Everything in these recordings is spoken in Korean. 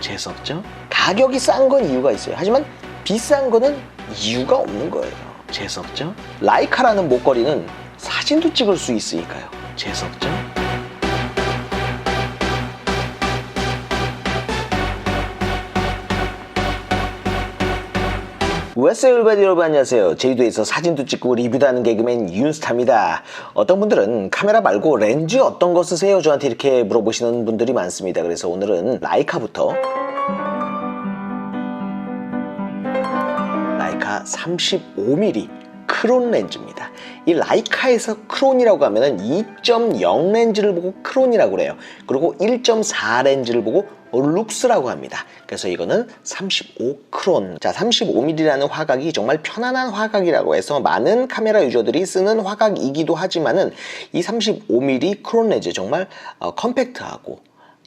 재수없죠? 가격이 싼 건 이유가 있어요. 하지만 비싼 거는 이유가 없는 거예요. 재수없죠? 라이카라는 목걸이는 사진도 찍을 수 있으니까요. 재수없죠? 웨스 일바디 여러분 안녕하세요. 제주도에서 사진도 찍고 리뷰도 하는 개그맨 윤스타입니다. 어떤 분들은 카메라 말고 렌즈 어떤 거 쓰세요? 저한테 이렇게 물어보시는 분들이 많습니다. 그래서 오늘은 라이카부터 라이카 35mm 크론 렌즈입니다. 이 라이카에서 크론이라고 하면은 2.0 렌즈를 보고 크론이라고 그래요. 그리고 1.4 렌즈를 보고 룩스라고 합니다. 그래서 이거는 35 크론. 자, 35mm라는 화각이 정말 편안한 화각이라고 해서 많은 카메라 유저들이 쓰는 화각이기도 하지만은 이 35mm 크론 렌즈 정말 컴팩트하고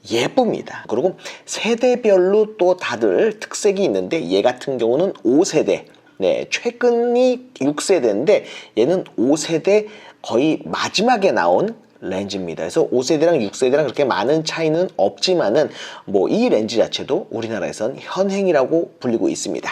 예쁩니다. 그리고 세대별로 또 다들 특색이 있는데 얘 같은 경우는 5세대. 네, 최근이 6세대인데 얘는 5세대 거의 마지막에 나온 렌즈입니다. 그래서 5세대랑 6세대랑 그렇게 많은 차이는 없지만은 뭐 이 렌즈 자체도 우리나라에선 현행이라고 불리고 있습니다.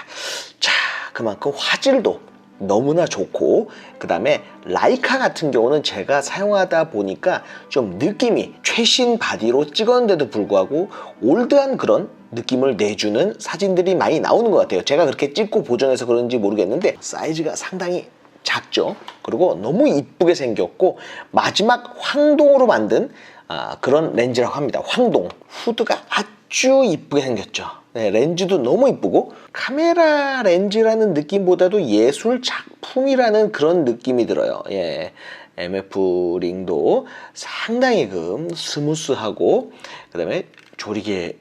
자, 그만큼 화질도 너무나 좋고, 그 다음에 라이카 같은 경우는 제가 사용하다 보니까 좀 느낌이 최신 바디로 찍었는데도 불구하고 올드한 그런 느낌을 내주는 사진들이 많이 나오는 것 같아요. 제가 그렇게 찍고 보정해서 그런지 모르겠는데 사이즈가 상당히 작죠. 그리고 너무 이쁘게 생겼고 마지막 황동으로 만든 그런 렌즈라고 합니다. 황동. 후드가 아주 이쁘게 생겼죠. 네, 렌즈도 너무 이쁘고 카메라 렌즈라는 느낌보다도 예술 작품이라는 그런 느낌이 들어요. 예, MF 링도 상당히 스무스하고, 그 다음에 조리개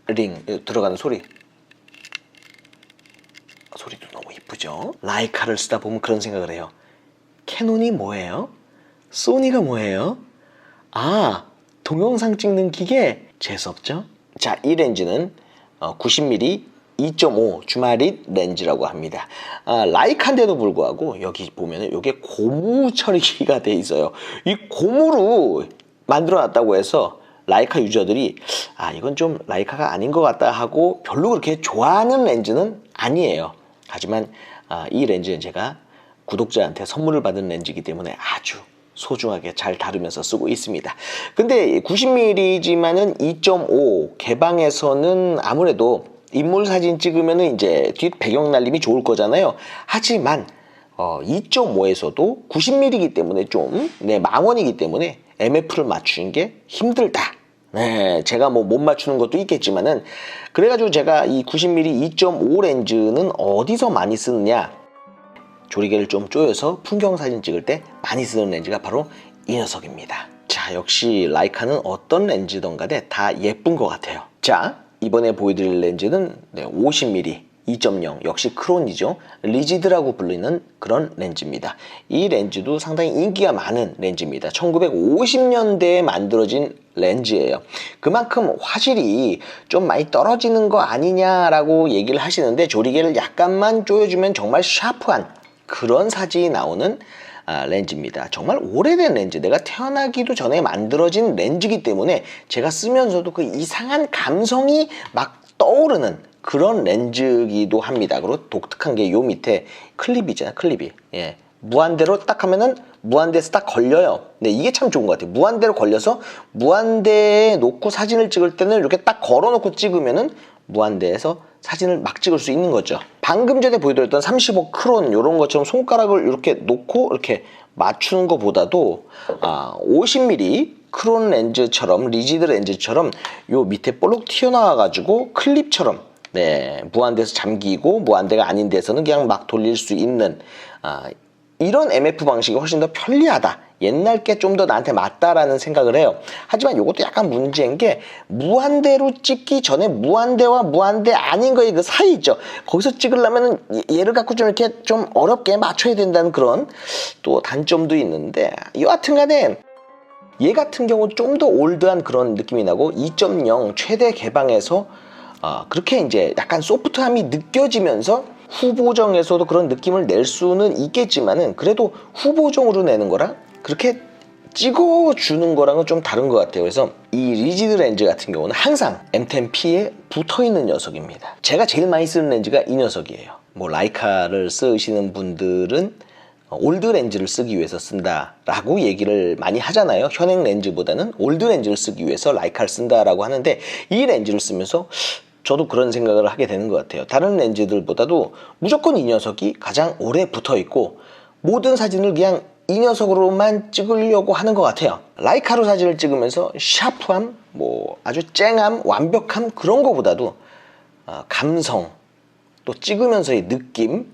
링 들어가는 소리도 너무 이쁘죠. 라이카를 쓰다 보면 그런 생각을 해요. 캐논이 뭐예요? 소니가 뭐예요? 아, 동영상 찍는 기계? 재수없죠? 자, 이 렌즈는 90mm 2.5 주마릿 렌즈라고 합니다. 라이카인데도 불구하고 여기 보면은 이게 고무 처리가 돼 있어요. 이 고무로 만들어 놨다고 해서 라이카 유저들이 이건 좀 라이카가 아닌 것 같다 하고 별로 그렇게 좋아하는 렌즈는 아니에요. 하지만 이 렌즈는 제가 구독자한테 선물을 받은 렌즈이기 때문에 아주 소중하게 잘 다루면서 쓰고 있습니다. 근데 90mm지만은 2.5 개방에서는 아무래도 인물 사진 찍으면은 이제 뒷 배경 날림이 좋을 거잖아요. 하지만 2.5에서도 90mm이기 때문에 좀 망원이기 때문에 MF를 맞추는 게 힘들다. 네, 제가 뭐 못 맞추는 것도 있겠지만은 그래가지고 제가 이 90mm 2.5 렌즈는 어디서 많이 쓰느냐, 조리개를 좀 조여서 풍경 사진 찍을 때 많이 쓰는 렌즈가 바로 이 녀석입니다. 자, 역시 라이카는 어떤 렌즈든 간에 다 예쁜 것 같아요. 자, 이번에 보여드릴 렌즈는 50mm 2.0 역시 크론이죠. 리지드라고 불리는 그런 렌즈입니다. 이 렌즈도 상당히 인기가 많은 렌즈입니다. 1950년대에 만들어진 렌즈예요. 그만큼 화질이 좀 많이 떨어지는 거 아니냐라고 얘기를 하시는데 조리개를 약간만 조여주면 정말 샤프한 그런 사진이 나오는 렌즈입니다. 정말 오래된 렌즈, 내가 태어나기도 전에 만들어진 렌즈이기 때문에 제가 쓰면서도 그 이상한 감성이 막 떠오르는 그런 렌즈이기도 합니다. 그리고 독특한 게 요 밑에 클립이잖아요. 클립이. 예. 무한대로 딱 하면은 무한대에서 딱 걸려요. 네, 이게 참 좋은 것 같아요. 무한대로 걸려서 무한대에 놓고 사진을 찍을 때는 이렇게 딱 걸어놓고 찍으면은 무한대에서 사진을 막 찍을 수 있는 거죠. 방금 전에 보여드렸던 35 크론 이런 것처럼 손가락을 이렇게 놓고 이렇게 맞추는 것보다도 50mm 크론 렌즈처럼, 리지드 렌즈처럼 요 밑에 볼록 튀어나와 가지고 클립처럼 무한대에서 잠기고 무한대가 아닌 데서는 그냥 막 돌릴 수 있는 이런 MF 방식이 훨씬 더 편리하다. 옛날 게 좀 더 나한테 맞다라는 생각을 해요. 하지만 이것도 약간 문제인 게 무한대로 찍기 전에 무한대와 무한대 아닌 거의 그 사이 있죠. 거기서 찍으려면은 얘를 갖고 좀 이렇게 좀 어렵게 맞춰야 된다는 그런 또 단점도 있는데, 여하튼 간에 얘 같은 경우 좀 더 올드한 그런 느낌이 나고 2.0 최대 개방에서 그렇게 이제 약간 소프트함이 느껴지면서 후보정에서도 그런 느낌을 낼 수는 있겠지만은 그래도 후보정으로 내는 거랑 그렇게 찍어주는 거랑은 좀 다른 것 같아요. 그래서 이 리지드 렌즈 같은 경우는 항상 M10P에 붙어있는 녀석입니다. 제가 제일 많이 쓰는 렌즈가 이 녀석이에요. 뭐 라이카를 쓰시는 분들은 올드 렌즈를 쓰기 위해서 쓴다라고 얘기를 많이 하잖아요. 현행 렌즈보다는 올드 렌즈를 쓰기 위해서 라이카를 쓴다라고 하는데, 이 렌즈를 쓰면서 저도 그런 생각을 하게 되는 것 같아요. 다른 렌즈들보다도 무조건 이 녀석이 가장 오래 붙어있고 모든 사진을 그냥 이 녀석으로만 찍으려고 하는 것 같아요. 라이카로 사진을 찍으면서 샤프함, 뭐 아주 쨍함, 완벽함, 그런 거보다도 감성, 또 찍으면서의 느낌,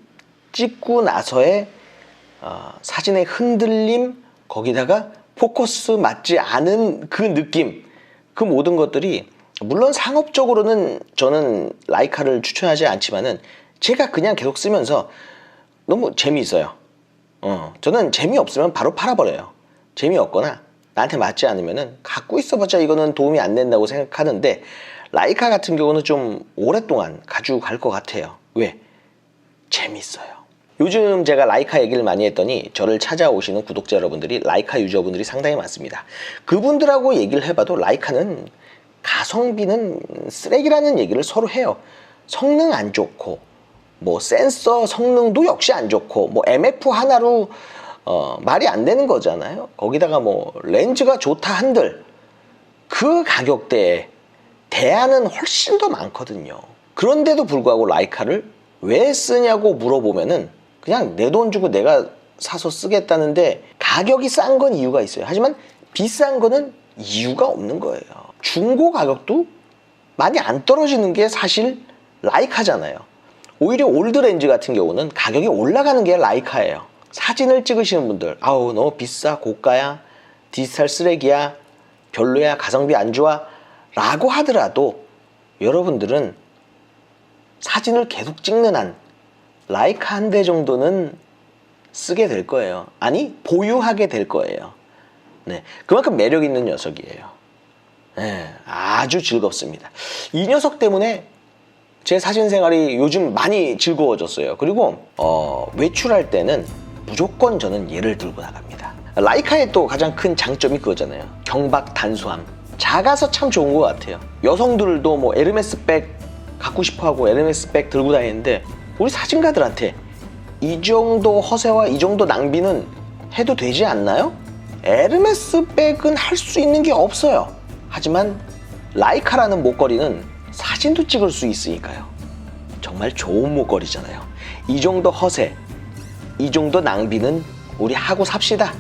찍고 나서의 사진의 흔들림, 거기다가 포커스 맞지 않은 그 느낌, 그 모든 것들이, 물론 상업적으로는 저는 라이카를 추천하지 않지만은 제가 그냥 계속 쓰면서 너무 재미있어요. 저는 재미없으면 바로 팔아버려요. 재미없거나 나한테 맞지 않으면은 갖고 있어봤자 이거는 도움이 안 된다고 생각하는데, 라이카 같은 경우는 좀 오랫동안 가지고 갈 것 같아요. 왜? 재밌어요. 요즘 제가 라이카 얘기를 많이 했더니 저를 찾아오시는 구독자 여러분들이 라이카 유저분들이 상당히 많습니다. 그분들하고 얘기를 해봐도 라이카는 가성비는 쓰레기라는 얘기를 서로 해요. 성능 안 좋고, 뭐 센서 성능도 역시 안 좋고, 뭐 MF 하나로 말이 안 되는 거잖아요. 거기다가 뭐 렌즈가 좋다 한들 그 가격대에 대안은 훨씬 더 많거든요. 그런데도 불구하고 라이카를 왜 쓰냐고 물어보면은 그냥 내 돈 주고 내가 사서 쓰겠다는데, 가격이 싼 건 이유가 있어요. 하지만 비싼 거는 이유가 없는 거예요. 중고 가격도 많이 안 떨어지는 게 사실 라이카잖아요. 오히려 올드 렌즈 같은 경우는 가격이 올라가는 게 라이카예요. 사진을 찍으시는 분들, 아우 너무 비싸, 고가야, 디지털 쓰레기야, 별로야, 가성비 안 좋아 라고 하더라도 여러분들은 사진을 계속 찍는 한 라이카 한 대 정도는 쓰게 될 거예요. 아니, 보유하게 될 거예요. 네, 그만큼 매력 있는 녀석이에요. 네, 아주 즐겁습니다. 이 녀석 때문에 제 사진 생활이 요즘 많이 즐거워졌어요. 그리고 외출할 때는 무조건 저는 얘를 들고 나갑니다. 라이카의 또 가장 큰 장점이 그거잖아요. 경박 단수함. 작아서 참 좋은 것 같아요. 여성들도 뭐 에르메스 백 갖고 싶어하고 에르메스 백 들고 다니는데, 우리 사진가들한테 이 정도 허세와 이 정도 낭비는 해도 되지 않나요? 에르메스 백은 할 수 있는 게 없어요. 하지만 라이카라는 목걸이는 사진도 찍을 수 있으니까요. 정말 좋은 목걸이잖아요. 이 정도 허세, 이 정도 낭비는 우리 하고 삽시다.